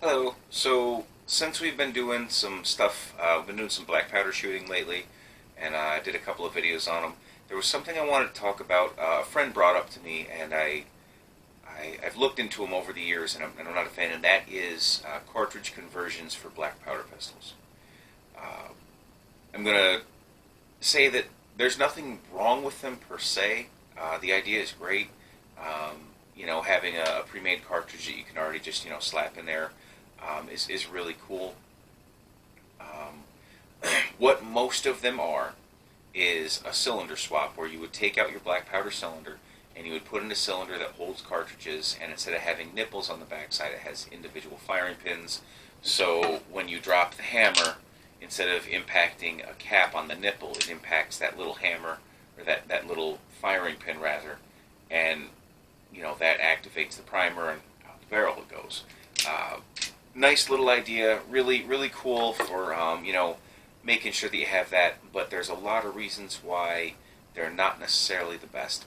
Hello. So, since we've been doing some stuff, we've been doing some black powder shooting lately, and I did a couple of videos on them. There was something I wanted to talk about. A friend brought up to me, and I've looked into them over the years, and I'm not a fan, and that is cartridge conversions for black powder pistols. Uh, I'm going to say that there's nothing wrong with them per se. The idea is great. Having a pre-made cartridge that you can already just slap in there is really cool. What most of them are is a cylinder swap, where you would take out your black powder cylinder and you would put in a cylinder that holds cartridges, and instead of having nipples on the backside, it has individual firing pins. So when you drop the hammer, instead of impacting a cap on the nipple, it impacts that little hammer, or that little firing pin rather, and that activates the primer, and out the barrel it goes. Nice little idea, really cool for making sure that you have that. But there's a lot of reasons why they're not necessarily the best.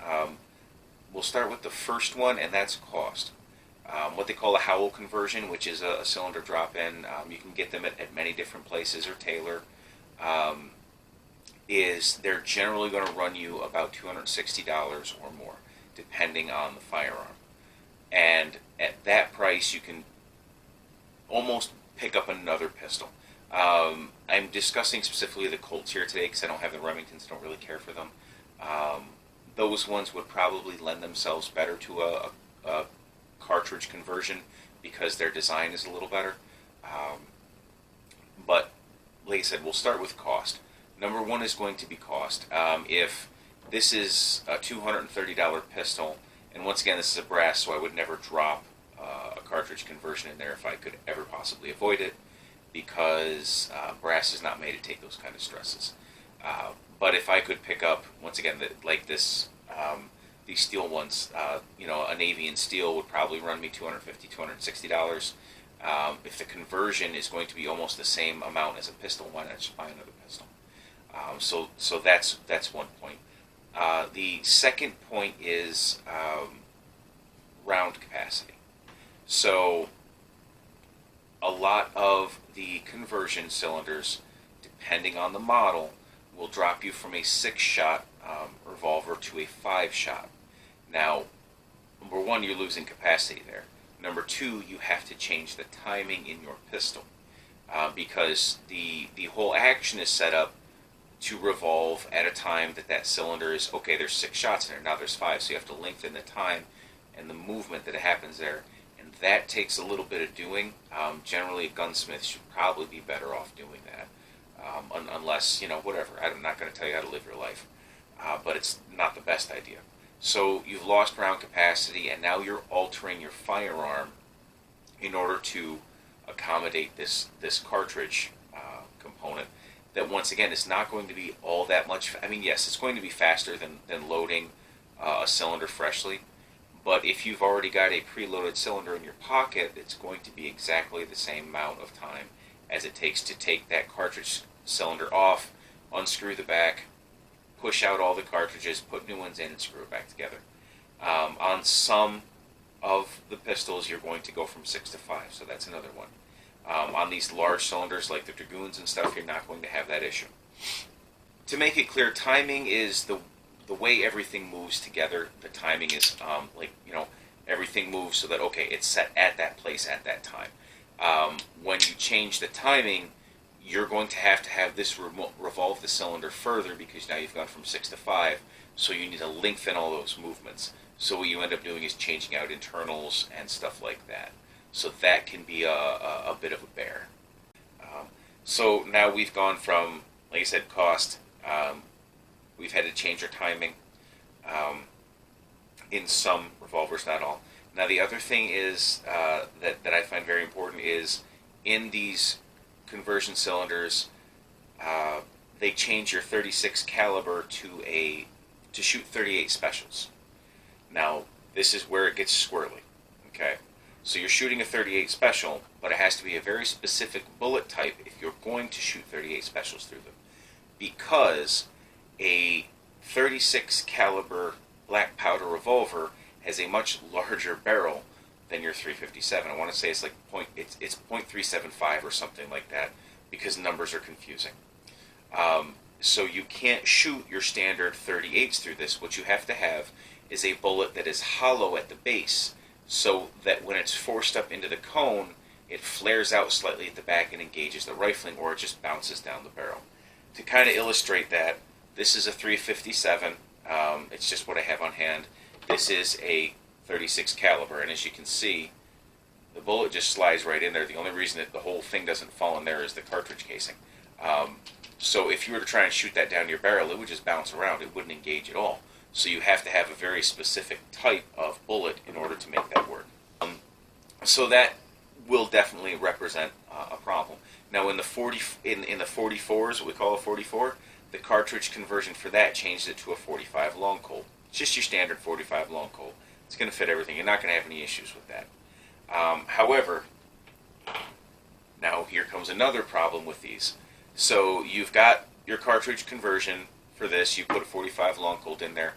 We'll start with the first one, and that's cost. What they call a Howell conversion, which is a cylinder drop-in. You can get them at many different places, or Taylor. They're generally going to run you about $260 or more, depending on the firearm. And at that price, you can almost pick up another pistol. I'm discussing specifically the Colts here today because I don't have the Remingtons. I don't really care for them. Those ones would probably lend themselves better to a cartridge conversion because their design is a little better. But like I said, we'll start with cost. Number one is going to be cost. If this is a $230 pistol, and once again, this is a brass, so I would never drop a cartridge conversion in there if I could ever possibly avoid it, because brass is not made to take those kind of stresses. But if I could pick up, once again, like this, these steel ones, a navy and steel would probably run me $250, $260. If the conversion is going to be almost the same amount as a pistol, why not just buy another pistol? So that's one point. The second point is round capacity. So a lot of the conversion cylinders, depending on the model, will drop you from a 6-shot revolver to a 5-shot. Now, number one, you're losing capacity there. Number two, you have to change the timing in your pistol, because the whole action is set up to revolve at a time that cylinder is, okay, there's 6 shots in there, now there's 5, so you have to lengthen the time and the movement that happens there, and that takes a little bit of doing. Generally, a gunsmith should probably be better off doing that, unless, whatever, I'm not going to tell you how to live your life, but it's not the best idea. So you've lost round capacity, and now you're altering your firearm in order to accommodate this cartridge component, that once again is not going to be all that much. I mean, yes, it's going to be faster than loading a cylinder freshly, but if you've already got a preloaded cylinder in your pocket, it's going to be exactly the same amount of time as it takes to take that cartridge cylinder off, unscrew the back, push out all the cartridges, put new ones in, and screw it back together. On some of the pistols, you're going to go from 6 to 5, so that's another one. On these large cylinders like the Dragoons and stuff, you're not going to have that issue. To make it clear, timing is the way everything moves together. The timing is everything moves so that, okay, it's set at that place at that time. When you change the timing, you're going to have this revolve the cylinder further, because now you've gone from 6 to 5, so you need to lengthen all those movements. So what you end up doing is changing out internals and stuff like that. So that can be a bit of a bear. So now we've gone from, like I said, cost. We've had to change our timing in some revolvers, not all. Now the other thing is that I find very important is in these conversion cylinders, they change your 36 caliber to shoot 38 specials. Now this is where it gets squirrely. Okay. So you're shooting a 38 special, but it has to be a very specific bullet type if you're going to shoot 38 specials through them, because a 36 caliber black powder revolver has a much larger barrel than your 357. I want to say it's like it's .375 or something like that, because numbers are confusing. So you can't shoot your standard 38s through this. What you have to have is a bullet that is hollow at the base, so that when it's forced up into the cone, it flares out slightly at the back and engages the rifling, or it just bounces down the barrel. To kind of illustrate that, this is a 357. It's just what I have on hand. This is a 36 caliber, and as you can see, the bullet just slides right in there. The only reason that the whole thing doesn't fall in there is the cartridge casing. So if you were to try and shoot that down your barrel, it would just bounce around. It wouldn't engage at all. So you have to have a very specific type of bullet in order to make that work. So that will definitely represent a problem. Now in the 44s, what we call a 44, the cartridge conversion for that changed it to a 45 long Colt. It's just your standard 45 long Colt. It's going to fit everything. You're not going to have any issues with that. However, now here comes another problem with these. So you've got your cartridge conversion for this. You put a 45 long Colt in there.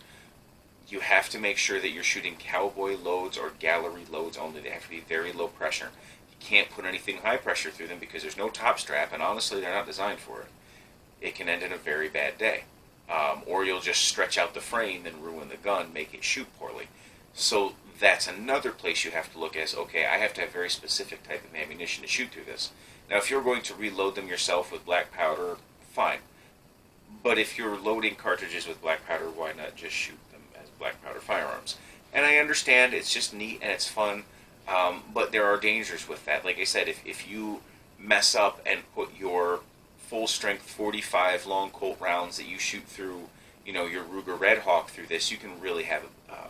You have to make sure that you're shooting cowboy loads or gallery loads only. They have to be very low pressure. You can't put anything high pressure through them because there's no top strap, and honestly, they're not designed for it. It can end in a very bad day. Or you'll just stretch out the frame and ruin the gun, make it shoot poorly. So that's another place you have to look at. Okay, I have to have very specific type of ammunition to shoot through this. Now, if you're going to reload them yourself with black powder, fine. But if you're loading cartridges with black powder, why not just shoot them as black powder firearms? And I understand it's just neat and it's fun, but there are dangers with that. Like I said, if you mess up and put your full-strength 45 long Colt rounds that you shoot through, your Ruger Red Hawk through this, you can really have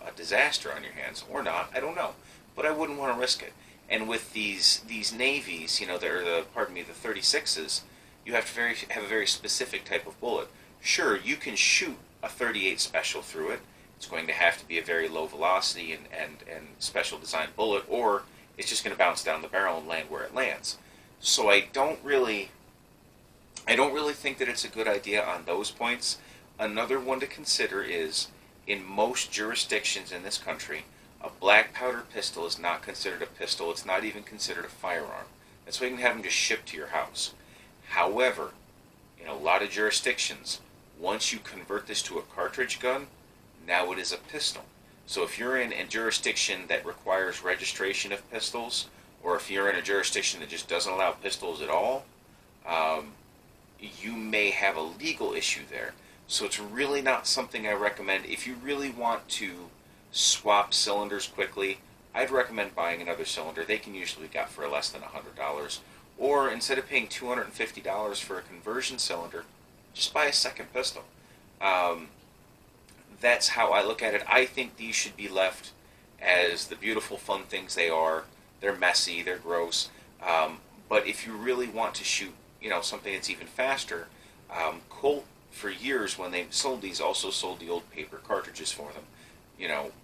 a disaster on your hands, or not. I don't know, but I wouldn't want to risk it. And with these navies, the 36s, you have to have a very specific type of bullet. Sure, you can shoot a 38 special through it. It's going to have to be a very low velocity and special designed bullet, or it's just going to bounce down the barrel and land where it lands. So I don't really think that it's a good idea on those points. Another one to consider is, in most jurisdictions in this country, a black powder pistol is not considered a pistol. It's not even considered a firearm. That's why you can have them just shipped to your house. However, in a lot of jurisdictions, once you convert this to a cartridge gun, now it is a pistol. So if you're in a jurisdiction that requires registration of pistols, or if you're in a jurisdiction that just doesn't allow pistols at all, you may have a legal issue there. So it's really not something I recommend. If you really want to swap cylinders quickly, I'd recommend buying another cylinder. They can usually be got for less than $100. Or instead of paying $250 for a conversion cylinder, just buy a second pistol. That's how I look at it. I think these should be left as the beautiful, fun things they are. They're messy, they're gross. But if you really want to shoot, something that's even faster, Colt, for years when they sold these, also sold the old paper cartridges for them.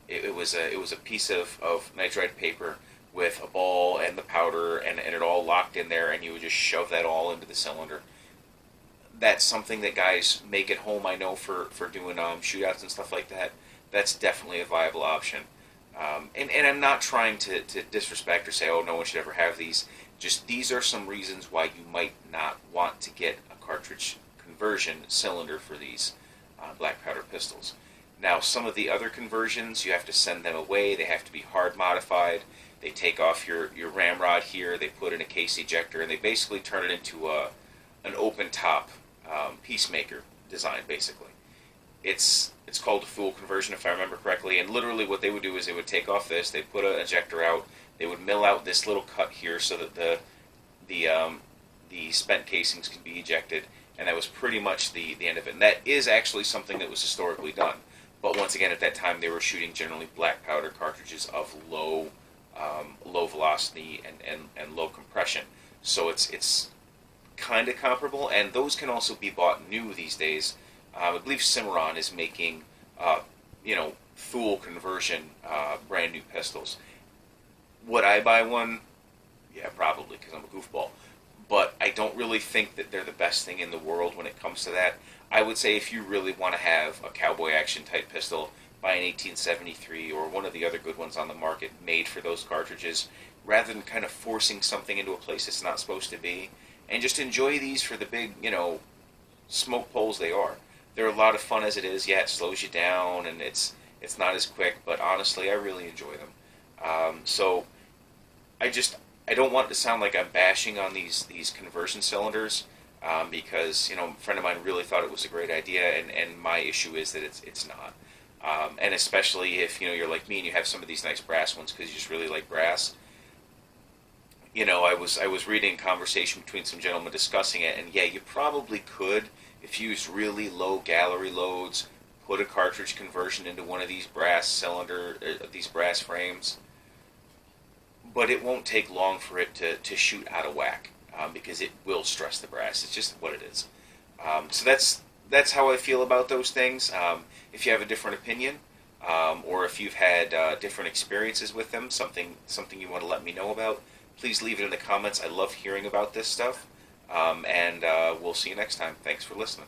It was a piece of nitride paper with a ball and the powder and it all locked in there, and you would just shove that all into the cylinder. That's something that guys make at home, I know, for doing shootouts and stuff like that. That's definitely a viable option. And I'm not trying to disrespect or say, oh, no one should ever have these. Just these are some reasons why you might not want to get a cartridge conversion cylinder for these black powder pistols. Now, some of the other conversions, you have to send them away. They have to be hard modified. They take off your ramrod here. They put in a case ejector, and they basically turn it into an open top peacemaker design, basically. It's called a full conversion, if I remember correctly. And literally what they would do is they would take off this. They put an ejector out. They would mill out this little cut here so that the spent casings could be ejected. And that was pretty much the end of it. And that is actually something that was historically done. But once again, at that time, they were shooting generally black powder cartridges of low velocity and low compression. So it's kind of comparable. And those can also be bought new these days. I believe Cimarron is making, full conversion brand new pistols. Would I buy one? Yeah, probably, because I'm a goofball. But I don't really think that they're the best thing in the world when it comes to that. I would say if you really want to have a cowboy action type pistol, buy an 1873 or one of the other good ones on the market made for those cartridges, rather than kind of forcing something into a place it's not supposed to be. And just enjoy these for the big, smoke poles they are. They're a lot of fun as it is. Yeah, it slows you down and it's not as quick, but honestly, I really enjoy them. So I don't want it to sound like I'm bashing on these conversion cylinders, because a friend of mine really thought it was a great idea, and my issue is that it's not. And especially if you're like me and you have some of these nice brass ones because you just really like brass. I was reading a conversation between some gentlemen discussing it, and yeah, you probably could, if you use really low gallery loads, put a cartridge conversion into one of these these brass frames, but it won't take long for it to shoot out of whack, because it will stress the brass. It's just what it is. So that's how I feel about those things. If you have a different opinion, or if you've had different experiences with them, something you want to let me know about, please leave it in the comments. I love hearing about this stuff. And we'll see you next time. Thanks for listening.